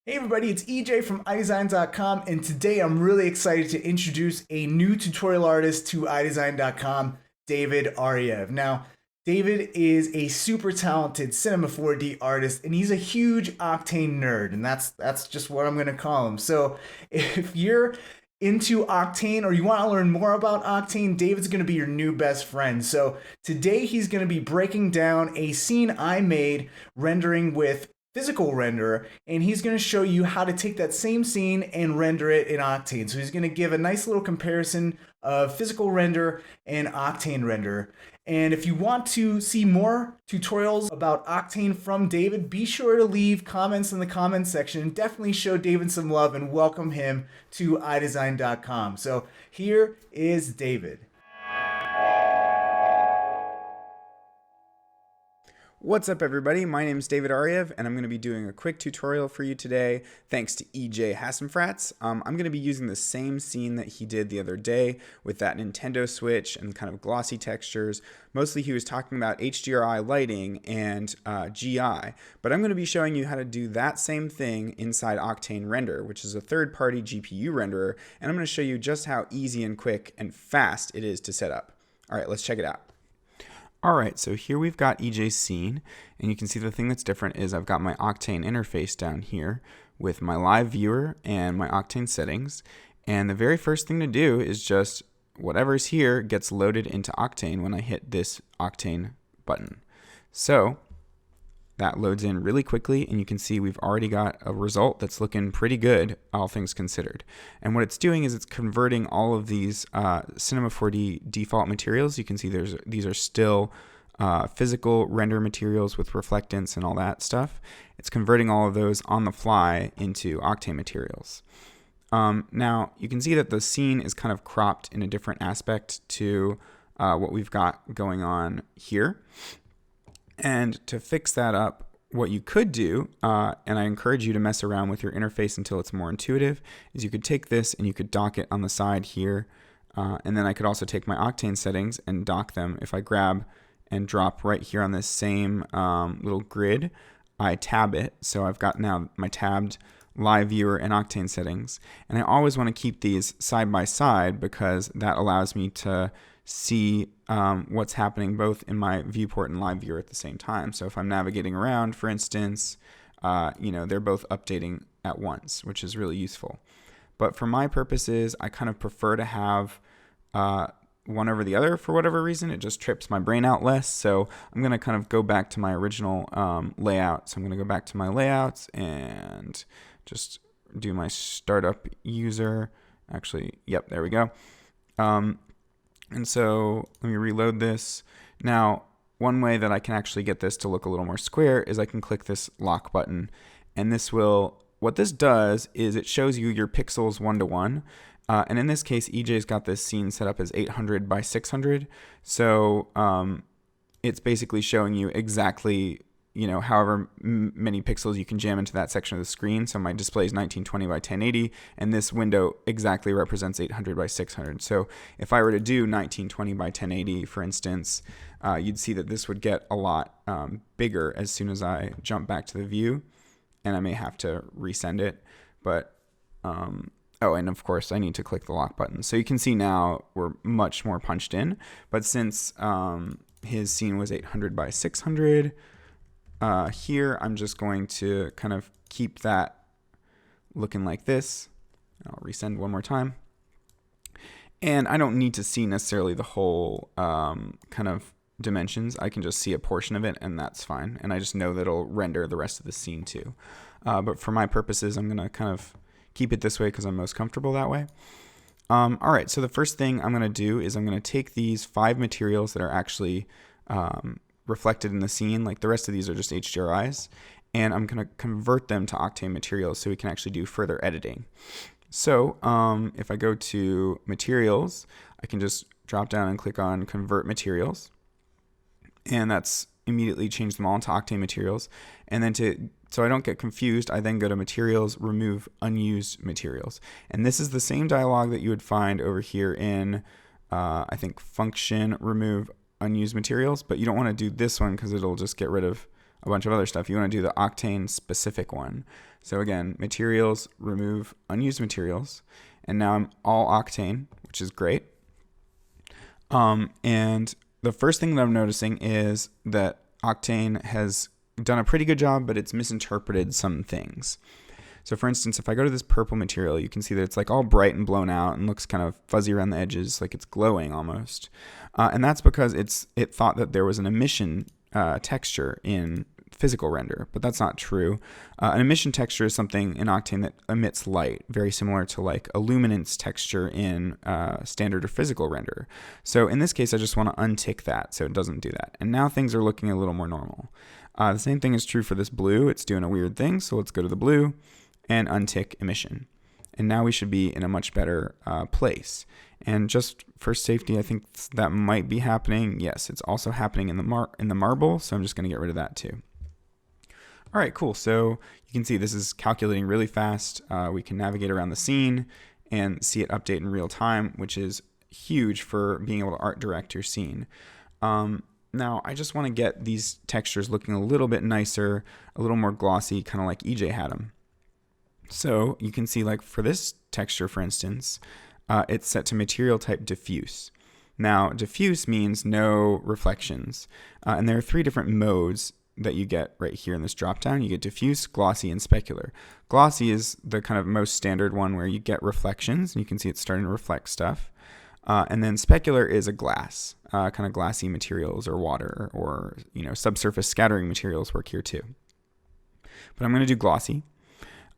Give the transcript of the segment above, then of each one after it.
Hey everybody, it's EJ from Eyedesyn.com, and today I'm really excited to introduce a new tutorial artist to Eyedesyn.com, David Ariev. Now, David is a super talented Cinema 4D artist, and he's a huge Octane nerd, and that's just what I'm gonna call him. So, if you're into Octane or you want to learn more about Octane, David's going to be your new best friend. So today he's going to be breaking down a scene I made rendering with physical renderer, and he's going to show you how to take that same scene and render it in Octane. So he's going to give a nice little comparison of physical render and Octane render. And if you want to see more tutorials about Octane from David, be sure to leave comments in the comments section and definitely show David some love and welcome him to Eyedesyn.com. So here is David. What's up everybody, my name is David Ariev and I'm going to be doing a quick tutorial for you today thanks to EJ Hassenfratz. I'm going to be using the same scene that he did the other day with that Nintendo Switch and kind of glossy textures. Mostly he was talking about HDRI lighting and GI, but I'm going to be showing you how to do that same thing inside Octane Render, which is a third-party GPU renderer, and I'm going to show you just how easy and quick and fast it is to set up. Alright, let's check it out. Alright, so here we've got EJ's scene, and you can see the thing that's different is I've got my Octane interface down here with my live viewer and my Octane settings, and the very first thing to do is just whatever's here gets loaded into Octane when I hit this Octane button. So that loads in really quickly, and you can see we've already got a result that's looking pretty good, all things considered. And what it's doing is it's converting all of these Cinema 4D default materials. You can see these are still physical render materials with reflectance and all that stuff. It's converting all of those on the fly into Octane materials. Now, you can see that the scene is kind of cropped in a different aspect to what we've got going on here. And to fix that up, what you could do, and I encourage you to mess around with your interface until it's more intuitive, is you could take this and you could dock it on the side here. And then I could also take my Octane settings and dock them. If I grab and drop right here on this same little grid, I tab it. So I've got now my tabbed live viewer and Octane settings. And I always want to keep these side by side because that allows me to see what's happening both in my viewport and live viewer at the same time. So if I'm navigating around, for instance, they're both updating at once, which is really useful. But for my purposes, I kind of prefer to have one over the other for whatever reason. It just trips my brain out less. So I'm going to kind of go back to my original layout. So I'm going to go back to my layouts and just do my startup user. Actually, yep, there we go. And so let me reload this. Now, one way that I can actually get this to look a little more square is I can click this lock button. And what this does is it shows you your pixels 1:1. And in this case, EJ's got this scene set up as 800 by 600. So it's basically showing you exactly, however many pixels you can jam into that section of the screen. So my display is 1920 by 1080, and this window exactly represents 800 by 600. So if I were to do 1920 by 1080, for instance, you'd see that this would get a lot bigger as soon as I jump back to the view, and I may have to resend it. But, and of course I need to click the lock button. So you can see now we're much more punched in, but since his scene was 800 by 600, here I'm just going to kind of keep that looking like this. I'll resend one more time. And I don't need to see necessarily the whole kind of dimensions. I can just see a portion of it, and that's fine. And I just know that it'll render the rest of the scene too. But for my purposes, I'm going to kind of keep it this way because I'm most comfortable that way. All right, so the first thing I'm going to do is I'm going to take these 5 materials that are actually reflected in the scene, like the rest of these are just HDRIs, and I'm going to convert them to Octane materials so we can actually do further editing. So if I go to materials, I can just drop down and click on convert materials, and that's immediately changed them all into Octane materials. And then so I don't get confused, I then go to materials, remove unused materials. And this is the same dialog that you would find over here in, I think, function remove unused materials, but you don't want to do this one because it'll just get rid of a bunch of other stuff. You want to do the Octane specific one. So again, materials, remove unused materials. And now I'm all Octane, which is great. And the first thing that I'm noticing is that Octane has done a pretty good job, but it's misinterpreted some things. So for instance, if I go to this purple material, you can see that it's like all bright and blown out and looks kind of fuzzy around the edges, like it's glowing almost. And that's because it thought that there was an emission texture in physical render, but that's not true. An emission texture is something in Octane that emits light, very similar to like a luminance texture in standard or physical render. So in this case, I just want to untick that so it doesn't do that. And now things are looking a little more normal. The same thing is true for this blue. It's doing a weird thing. So let's go to the blue and untick emission. And now we should be in a much better place. And just for safety, I think that might be happening. Yes, it's also happening in the marble. So I'm just going to get rid of that too. All right, cool. So you can see this is calculating really fast. We can navigate around the scene and see it update in real time, which is huge for being able to art direct your scene. Now, I just want to get these textures looking a little bit nicer, a little more glossy, kind of like EJ had them. So you can see like for this texture, for instance, it's set to material type diffuse. Now, diffuse means no reflections. And there are 3 different modes that you get right here in this dropdown. You get diffuse, glossy, and specular. Glossy is the kind of most standard one where you get reflections, and you can see it's starting to reflect stuff. And then specular is a glass, kind of glassy materials or water or, subsurface scattering materials work here too. But I'm going to do glossy.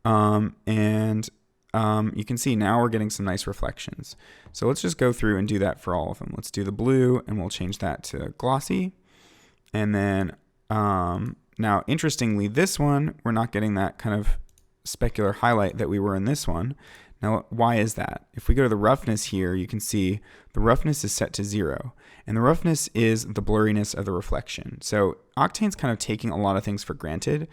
You can see now we're getting some nice reflections. So let's just go through and do that for all of them. Let's do the blue and we'll change that to glossy. And then now, interestingly, this one, we're not getting that kind of specular highlight that we were in this one. Now, why is that? If we go to the roughness here, you can see the roughness is set to 0. And the roughness is the blurriness of the reflection. So Octane's kind of taking a lot of things for granted.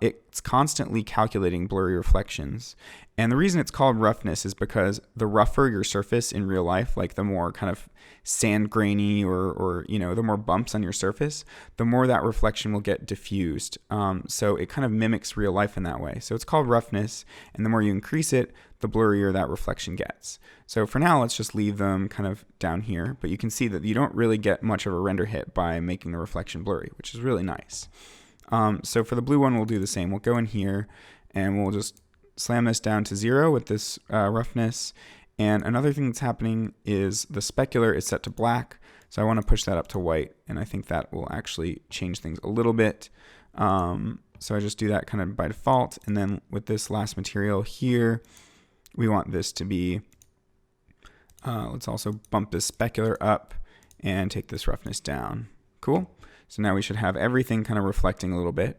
It's constantly calculating blurry reflections. And the reason it's called roughness is because the rougher your surface in real life, like the more kind of sand grainy or the more bumps on your surface, the more that reflection will get diffused. So it kind of mimics real life in that way. So it's called roughness, and the more you increase it, the blurrier that reflection gets. So for now, let's just leave them kind of down here, but you can see that you don't really get much of a render hit by making the reflection blurry, which is really nice. So for the blue one, we'll do the same. We'll go in here and we'll just slam this down to 0 with this roughness. And another thing that's happening is the specular is set to black. So I want to push that up to white. And I think that will actually change things a little bit. So I just do that kind of by default. And then with this last material here, we want this to be, let's also bump this specular up and take this roughness down. Cool. So now we should have everything kind of reflecting a little bit.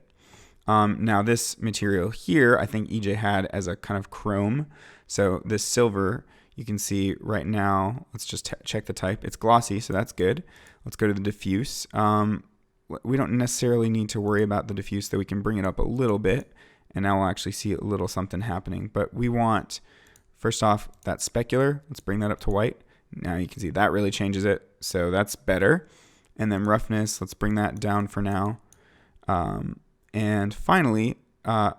Now this material here, I think EJ had as a kind of chrome. So this silver, you can see right now, let's just check the type. It's glossy, so that's good. Let's go to the diffuse. We don't necessarily need to worry about the diffuse, though we can bring it up a little bit. And now we'll actually see a little something happening. But we want, first off, that specular. Let's bring that up to white. Now you can see that really changes it. So that's better. And then roughness, let's bring that down for now. And finally,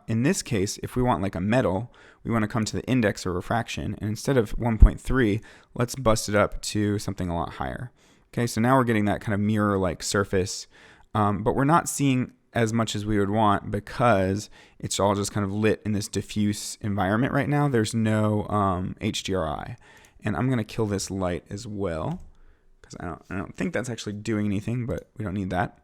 in this case, if we want like a metal, we want to come to the index or refraction. And instead of 1.3, let's bust it up to something a lot higher. Okay, so now we're getting that kind of mirror-like surface. But we're not seeing as much as we would want because it's all just kind of lit in this diffuse environment right now. There's no HDRI. And I'm going to kill this light as well, because I don't think that's actually doing anything, but we don't need that.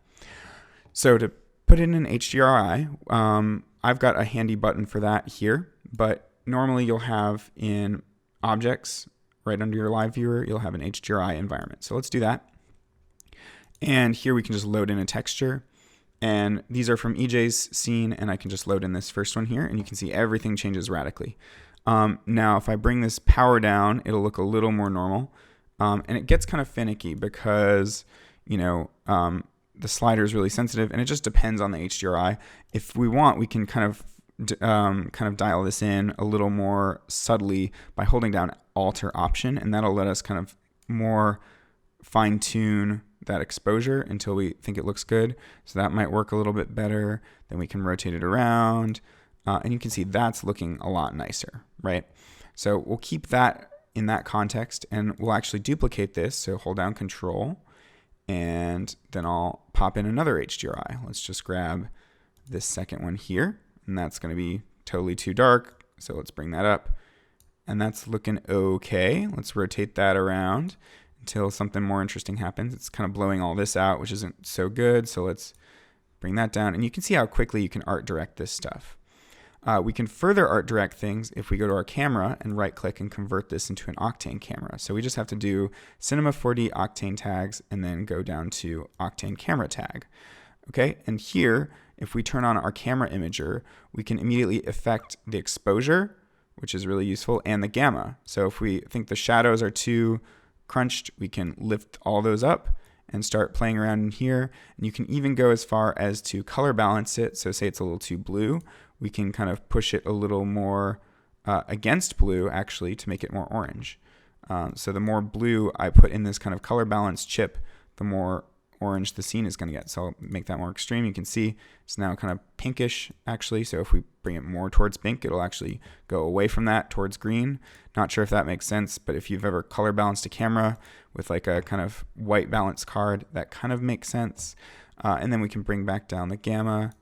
So to put in an HDRI, I've got a handy button for that here, but normally you'll have in objects right under your live viewer, you'll have an HDRI environment. So let's do that. And here we can just load in a texture. And these are from EJ's scene, and I can just load in this first one here, and you can see everything changes radically. Now, if I bring this power down, it'll look a little more normal. And it gets kind of finicky because, the slider is really sensitive, and it just depends on the HDRI. If we want, we can kind of dial this in a little more subtly by holding down Alt or Option, and that'll let us kind of more fine-tune that exposure until we think it looks good. So that might work a little bit better. Then we can rotate it around. And you can see that's looking a lot nicer, right? So we'll keep that in that context, and we'll actually duplicate this. So hold down Control, and then I'll pop in another HDRI. Let's just grab this second one here, and that's going to be totally too dark. So let's bring that up, and that's looking okay. Let's rotate that around until something more interesting happens. It's kind of blowing all this out, which isn't so good. So let's bring that down, and you can see how quickly you can art direct this stuff. We can further art direct things if we go to our camera and right click and convert this into an Octane camera. So we just have to do Cinema 4D Octane tags and then go down to Octane camera tag. Okay, and here, if we turn on our camera imager, we can immediately affect the exposure, which is really useful, and the gamma. So if we think the shadows are too crunched, we can lift all those up and start playing around in here. And you can even go as far as to color balance it. So say it's a little too blue, we can kind of push it a little more against blue, actually, to make it more orange. So the more blue I put in this kind of color balance chip, the more orange the scene is going to get. So I'll make that more extreme. You can see it's now kind of pinkish, actually. So if we bring it more towards pink, it'll actually go away from that towards green. Not sure if that makes sense, but if you've ever color balanced a camera with like a kind of white balance card, that kind of makes sense. And then we can bring back down the gamma.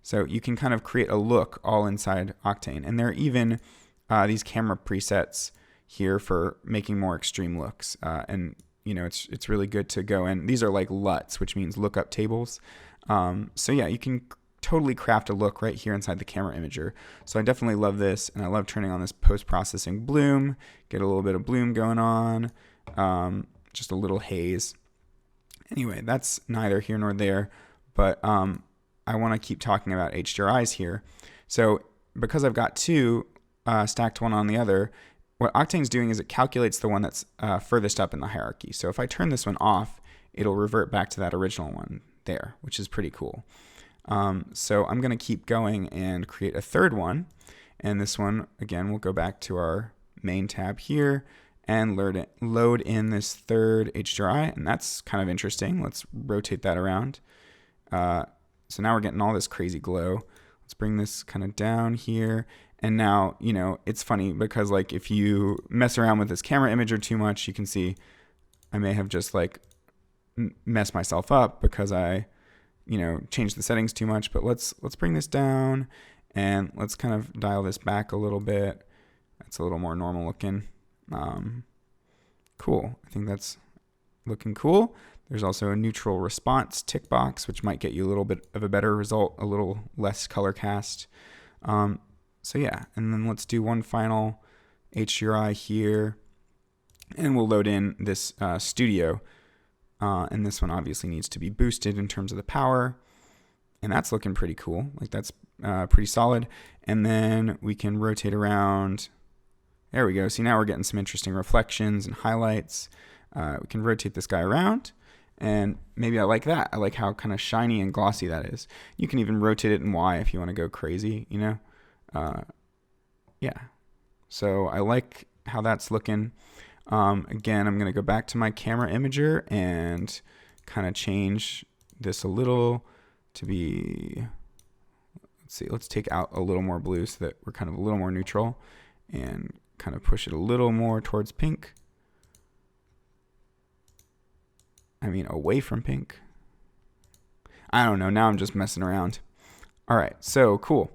So you can kind of create a look all inside Octane. And there are even these camera presets here for making more extreme looks. And you know, it's really good to go in. These are like LUTs, which means lookup tables. So yeah, you can totally craft a look right here inside the camera imager. So I definitely love this, and I love turning on this post-processing bloom, get a little bit of bloom going on, just a little haze. Anyway, that's neither here nor there, but I want to keep talking about HDRIs here. So because I've got two stacked one on the other, what Octane's doing is it calculates the one that's furthest up in the hierarchy. So if I turn this one off, it'll revert back to that original one there, which is pretty cool. So I'm going to keep going and create a third one. And this one, again, we'll go back to our main tab here and load in this third HDRI. And that's kind of interesting. Let's rotate that around. So now we're getting all this crazy glow. Let's bring this kind of down here. And now, you know, it's funny because like if you mess around with this camera imager too much, you can see I may have just like messed myself up because I, you know, changed the settings too much. But let's bring this down and let's kind of dial this back a little bit. That's a little more normal looking. Cool. I think that's looking cool. There's also a neutral response tick box, which might get you a little bit of a better result, a little less color cast. So yeah, and then let's do one final HDRI here, and we'll load in this studio. And this one obviously needs to be boosted in terms of the power, and that's looking pretty cool. Like that's pretty solid. And then we can rotate around. There we go. See, now we're getting some interesting reflections and highlights. We can rotate this guy around, and maybe I like that. I like how kind of shiny and glossy that is. You can even rotate it in Y if you want to go crazy, you know? Yeah. So I like how that's looking. Again, I'm going to go back to my camera imager and kind of change this a little to be, let's see, let's take out a little more blue so that we're kind of a little more neutral and kind of push it a little more towards pink. I mean, away from pink. I don't know. Now I'm just messing around. All right. So cool.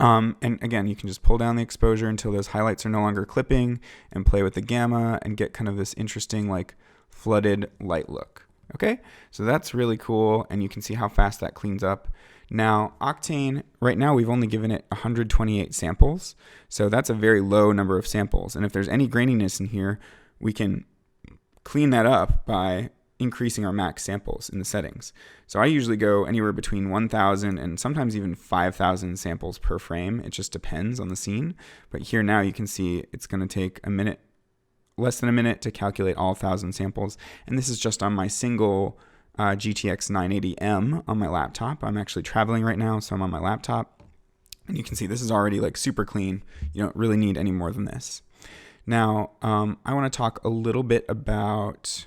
And again, you can just pull down the exposure until those highlights are no longer clipping and play with the gamma and get kind of this interesting like flooded light look. Okay, so that's really cool, and you can see how fast that cleans up. Now, Octane, right now we've only given it 128 samples, so that's a very low number of samples. And if there's any graininess in here, we can clean that up by increasing our max samples in the settings. So I usually go anywhere between 1,000 and sometimes even 5,000 samples per frame. It just depends on the scene. But here now you can see it's going to take a minute, less than a minute to calculate all 1,000 samples. And this is just on my single GTX 980M on my laptop. I'm actually traveling right now, so I'm on my laptop. And you can see this is already like super clean. You don't really need any more than this. Now, I want to talk a little bit about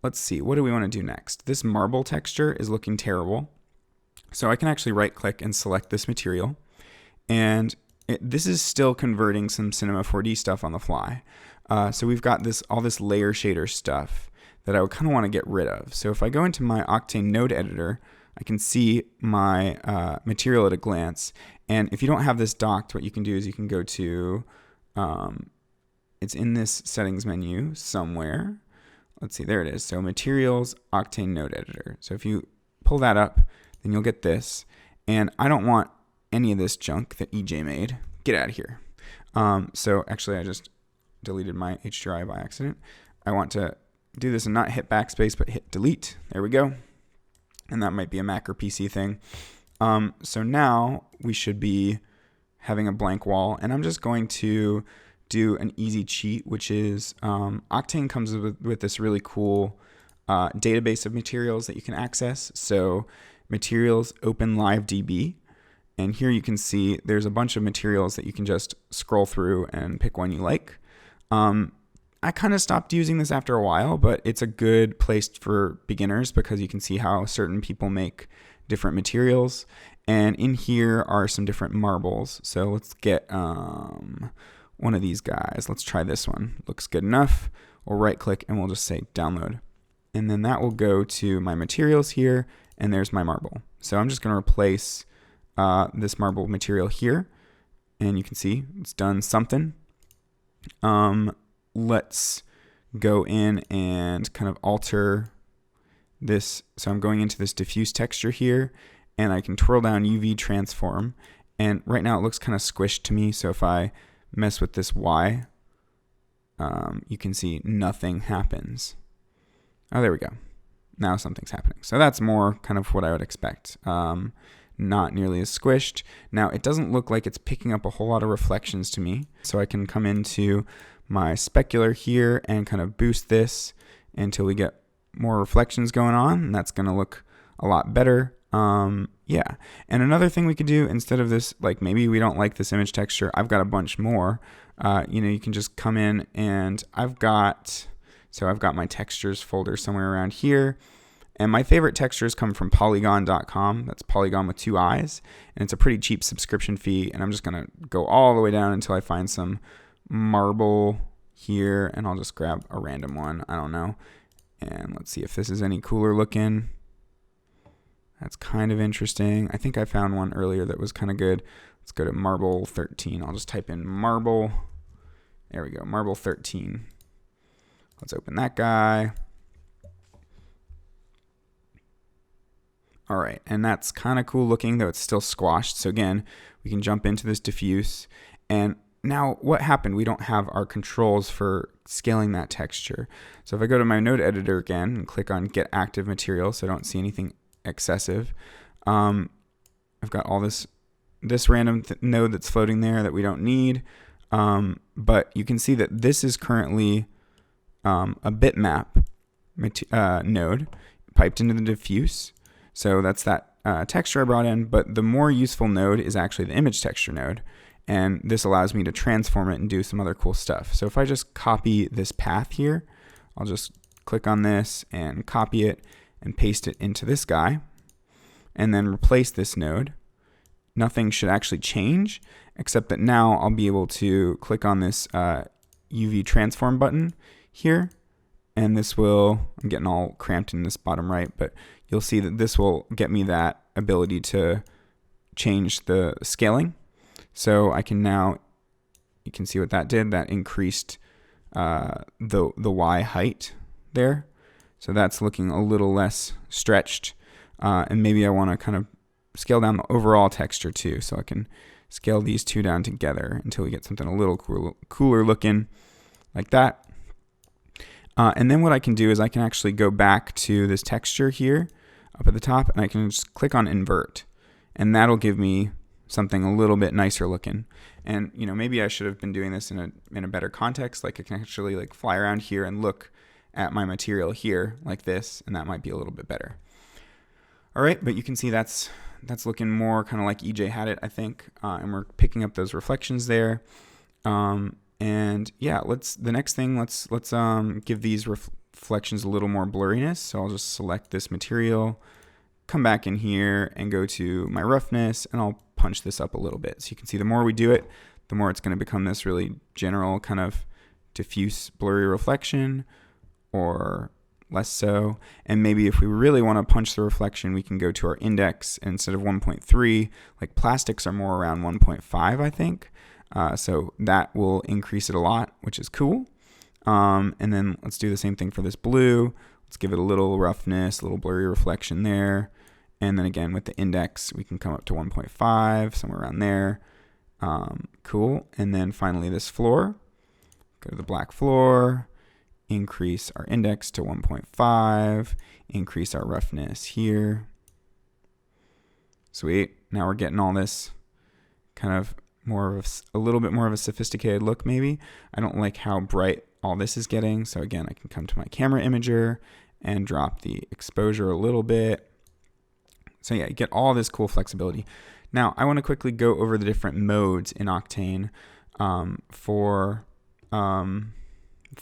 let's see, what do we want to do next? This marble texture is looking terrible. So I can actually right click and select this material. And this is still converting some Cinema 4D stuff on the fly. So we've got all this layer shader stuff that I would kind of want to get rid of. So if I go into my Octane node editor, I can see my material at a glance. And if you don't have this docked, what you can do is you can go to, it's in this settings menu somewhere. Let's see, there it is. So materials, Octane node editor. So if you pull that up, then you'll get this. And I don't want any of this junk that EJ made. Get out of here. So actually I just deleted my HDRI by accident. I want to do this and not hit backspace, but hit delete. There we go. And that might be a Mac or PC thing. So now we should be having a blank wall, and I'm just going to do an easy cheat, which is Octane comes with this really cool database of materials that you can access. So materials open live DB, and here you can see there's a bunch of materials that you can just scroll through and pick one you like. I kind of stopped using this after a while, but it's a good place for beginners because you can see how certain people make different materials. And in here are some different marbles. So let's get one of these guys. Let's try this one. Looks good enough. We'll right click and we'll just say download. And then that will go to my materials here, and there's my marble. So I'm just going to replace this marble material here. And you can see it's done something. Let's go in and kind of alter this. So I'm going into this diffuse texture here, and I can twirl down UV transform. And right now it looks kind of squished to me. So if I mess with this Y, you can see nothing happens. Oh, there we go. Now something's happening. So that's more kind of what I would expect. Not nearly as squished. Now it doesn't look like it's picking up a whole lot of reflections to me. So I can come into my specular here and kind of boost this until we get more reflections going on, and that's going to look a lot better. Yeah. And another thing we could do instead of this, like maybe we don't like this image texture, I've got a bunch more. You can just come in and I've got my textures folder somewhere around here. And my favorite textures come from polygon.com. That's Polygon with 2 eyes. And it's a pretty cheap subscription fee. And I'm just going to go all the way down until I find some marble here. And I'll just grab a random one. I don't know. And let's see if this is any cooler looking. That's kind of interesting. I think I found one earlier that was kind of good. Let's go to marble 13. I'll just type in marble. There we go. Marble 13. Let's open that guy. All right, and that's kind of cool looking, though it's still squashed. So again, we can jump into this diffuse. And now what happened? We don't have our controls for scaling that texture. So if I go to my node editor again and click on get active material, so I don't see anything excessive. I've got all this random node that's floating there that we don't need. But you can see that this is currently a bitmap node piped into the diffuse. So that's that texture I brought in, but the more useful node is actually the image texture node. And this allows me to transform it and do some other cool stuff. So if I just copy this path here, I'll just click on this and copy it and paste it into this guy and then replace this node. Nothing should actually change, except that now I'll be able to click on this UV transform button here. And this will, I'm getting all cramped in this bottom right, but you'll see that this will get me that ability to change the scaling. So I can now, you can see what that did. That increased the Y height there. So that's looking a little less stretched. And maybe I want to kind of scale down the overall texture too. So I can scale these two down together until we get something a little cooler looking like that. And then what I can do is I can actually go back to this texture here up at the top, and I can just click on Invert, and that'll give me something a little bit nicer looking. And maybe I should have been doing this in a better context. Like I can actually like fly around here and look at my material here like this, and that might be a little bit better. All right, but you can see that's looking more kind of like EJ had it, I think, and we're picking up those reflections there. And yeah, let's give these reflections a little more blurriness. So I'll just select this material, come back in here and go to my roughness, and I'll punch this up a little bit. So you can see the more we do it, the more it's going to become this really general kind of diffuse blurry reflection, or less so. And maybe if we really want to punch the reflection, we can go to our index, and instead of 1.3, like plastics are more around 1.5, I think. So that will increase it a lot, which is cool. And then let's do the same thing for this blue. Let's give it a little roughness, a little blurry reflection there. And then again, with the index, we can come up to 1.5, somewhere around there. Cool. And then finally this floor, go to the black floor, increase our index to 1.5, increase our roughness here. Sweet. Now we're getting all this kind of more of a little bit more of a sophisticated look maybe. I don't like how bright all this is getting. So again, I can come to my camera imager and drop the exposure a little bit. So yeah, you get all this cool flexibility. Now I want to quickly go over the different modes in Octane for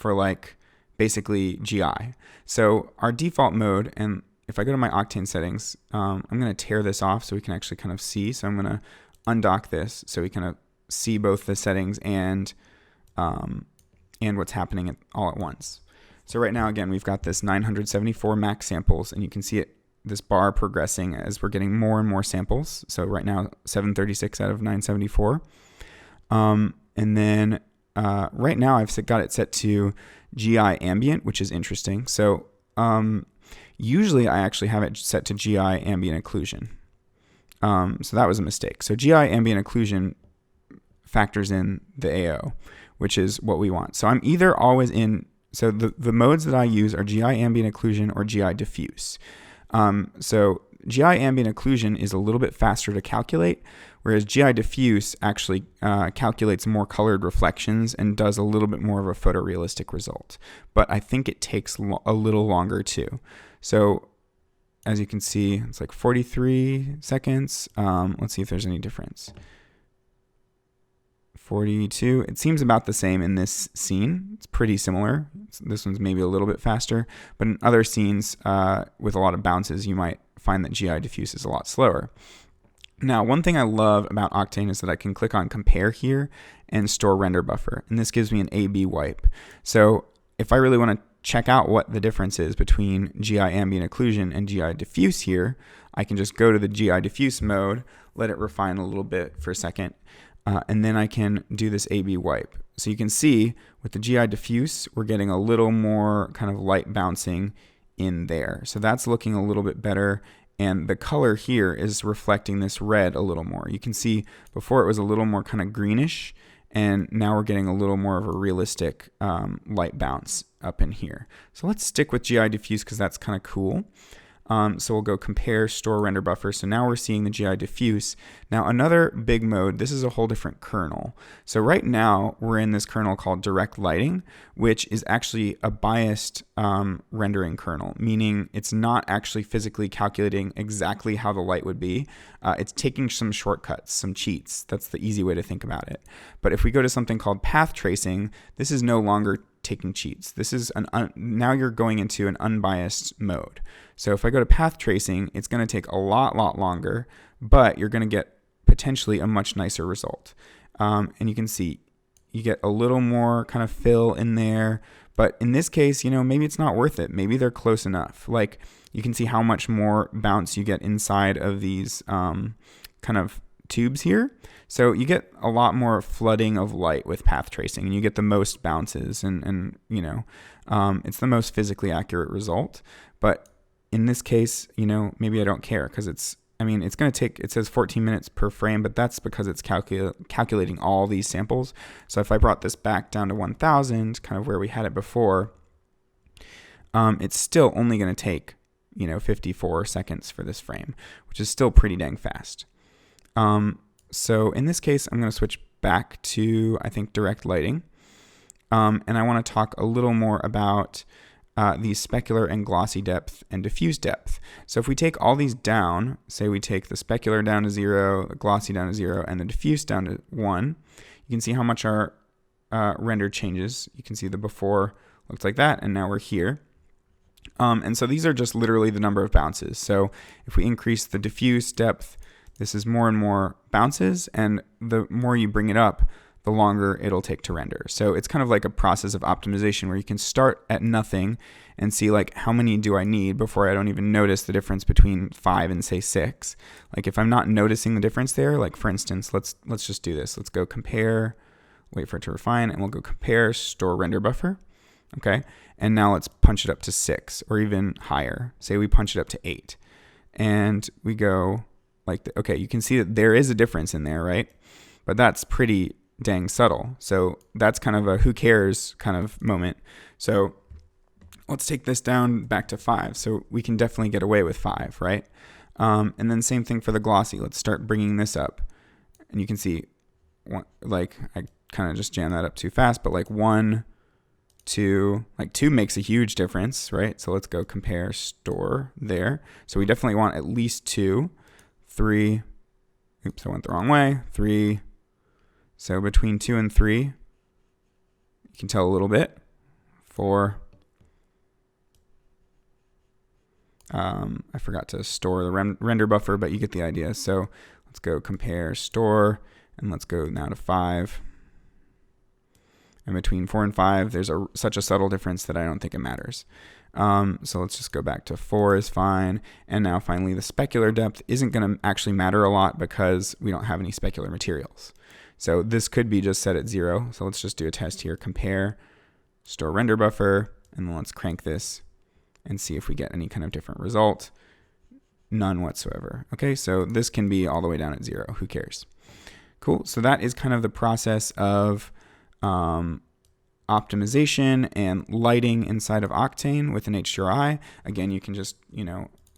like basically GI. So our default mode, and if I go to my Octane settings, I'm going to tear this off so we can actually kind of see. So I'm going to undock this so we kind of see both the settings and what's happening all at once. So right now, again, we've got this 974 max samples, and you can see it, this bar progressing as we're getting more and more samples. So right now, 736 out of 974. And then right now I've got it set to GI ambient, which is interesting. So usually I actually have it set to GI ambient occlusion. So that was a mistake. So GI ambient occlusion factors in the AO, which is what we want. So I'm either always in, so the modes that I use are GI ambient occlusion or GI diffuse. So GI ambient occlusion is a little bit faster to calculate, whereas GI diffuse actually calculates more colored reflections and does a little bit more of a photorealistic result. But I think it takes a little longer too. So as you can see, it's like 43 seconds. Let's see if there's any difference. 42. It seems about the same in this scene. It's pretty similar. This one's maybe a little bit faster, but in other scenes with a lot of bounces, you might find that GI diffuse is a lot slower. Now, one thing I love about Octane is that I can click on compare here and store render buffer, and this gives me an A/B wipe. So if I really want to check out what the difference is between GI ambient occlusion and GI diffuse here, I can just go to the GI diffuse mode, let it refine a little bit for a second, and then I can do this A/B wipe. So you can see with the GI diffuse, we're getting a little more kind of light bouncing in there. So that's looking a little bit better. And the color here is reflecting this red a little more. You can see before it was a little more kind of greenish, and now we're getting a little more of a realistic light bounce up in here. So let's stick with GI diffuse because that's kind of cool. So we'll go compare, store render buffer. So now we're seeing the GI diffuse. Now another big mode, this is a whole different kernel. So right now we're in this kernel called direct lighting, which is actually a biased rendering kernel, meaning it's not actually physically calculating exactly how the light would be. It's taking some shortcuts, some cheats. That's the easy way to think about it. But if we go to something called path tracing, this is no longer taking cheats. This is now you're going into an unbiased mode. So if I go to path tracing, it's going to take a lot longer, but you're going to get potentially a much nicer result. And you can see you get a little more kind of fill in there, but in this case, you know, maybe it's not worth it. Maybe they're close enough. Like you can see how much more bounce you get inside of these kind of tubes here. So you get a lot more flooding of light with path tracing, and you get the most bounces, and you know, it's the most physically accurate result. But in this case, you know, maybe I don't care because it's going to take, it says 14 minutes per frame, but that's because it's calculating all these samples. So if I brought this back down to 1000, kind of where we had it before, it's still only going to take, you know, 54 seconds for this frame, which is still pretty dang fast. So in this case, I'm going to switch back to, I think, direct lighting. And I want to talk a little more about the specular and glossy depth and diffuse depth. So if we take all these down, say we take the specular down to 0, the glossy down to 0, and the diffuse down to 1, you can see how much our render changes. You can see the before looked like that, and now we're here. And so these are just literally the number of bounces. So if we increase the diffuse depth, this is more and more bounces, and the more you bring it up, the longer it'll take to render. So it's kind of like a process of optimization where you can start at nothing and see like how many do I need before I don't even notice the difference between 5 and say 6. Like if I'm not noticing the difference there, like for instance, let's just do this. Let's go compare, wait for it to refine, and we'll go compare store render buffer. Okay. And now let's punch it up to 6 or even higher. Say we punch it up to 8 and we go like, okay, you can see that there is a difference in there, right? But that's pretty dang subtle. So that's kind of a who cares kind of moment. So let's take this down back to 5. So we can definitely get away with 5, right? And then same thing for the glossy. Let's start bringing this up. And you can see, like, I kind of just jammed that up too fast, but like 1, 2, like 2 makes a huge difference, right? So let's go compare store there. So we definitely want at least 2, 3, oops, I went the wrong way, 3. So between 2 and 3, you can tell a little bit. 4. I forgot to store the render buffer, but you get the idea. So let's go compare store, and let's go now to 5. And between 4 and 5, there's such a subtle difference that I don't think it matters. So let's just go back to 4 is fine. And now finally, the specular depth isn't going to actually matter a lot because we don't have any specular materials. So this could be just set at 0. So let's just do a test here. Compare store render buffer, and then let's crank this and see if we get any kind of different result. None whatsoever. Okay, so this can be all the way down at 0. Who cares? Cool. So that is kind of the process of optimization and lighting inside of Octane with an HDRI. Again, you can just,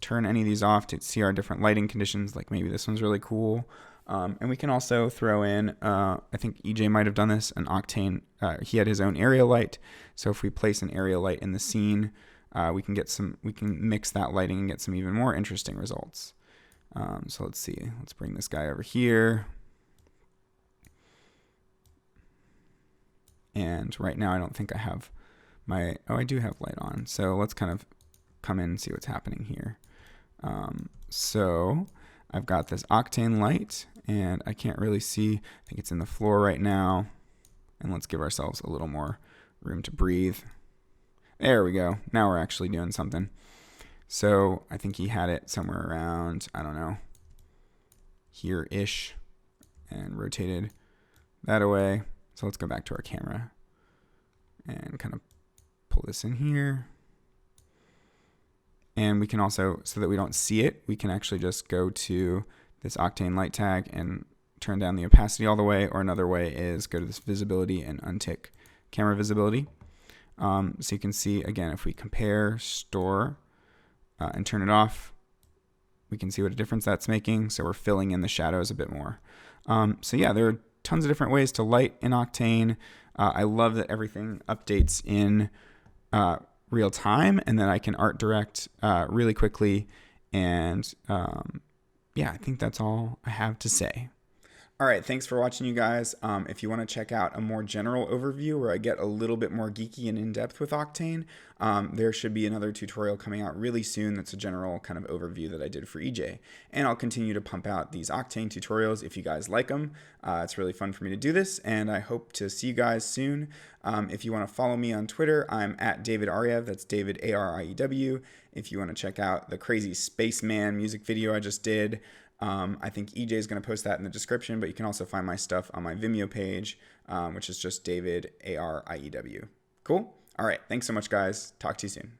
turn any of these off to see our different lighting conditions. Like maybe this one's really cool. And we can also throw in, I think EJ might have done this, an Octane. He had his own area light. So if we place an area light in the scene, we can mix that lighting and get some even more interesting results. So let's see. Let's bring this guy over here. And right now I don't think I have I do have light on. So let's kind of come in and see what's happening here. So I've got this Octane light, and I can't really see. I think it's in the floor right now. And let's give ourselves a little more room to breathe. There we go. Now we're actually doing something. So I think he had it somewhere around, I don't know, here-ish, and rotated that away. So let's go back to our camera and kind of pull this in here. And we can also, so that we don't see it, we can actually just go to this Octane light tag and turn down the opacity all the way, or another way is go to this visibility and untick camera visibility. So you can see, again, if we compare store and turn it off, we can see what a difference that's making. So we're filling in the shadows a bit more. So yeah, there are tons of different ways to light in Octane. I love that everything updates in real time, and that I can art direct really quickly. And yeah, I think that's all I have to say. All right, thanks for watching, you guys. If you want to check out a more general overview where I get a little bit more geeky and in-depth with Octane, there should be another tutorial coming out really soon that's a general kind of overview that I did for EJ. And I'll continue to pump out these Octane tutorials if you guys like them. It's really fun for me to do this, and I hope to see you guys soon. If you want to follow me on Twitter, I'm at David Ariev. That's David A-R-I-E-W. If you want to check out the crazy Spaceman music video I just did, I think EJ is going to post that in the description, but you can also find my stuff on my Vimeo page, which is just David A-R-I-E-W. Cool? All right. Thanks so much, guys. Talk to you soon.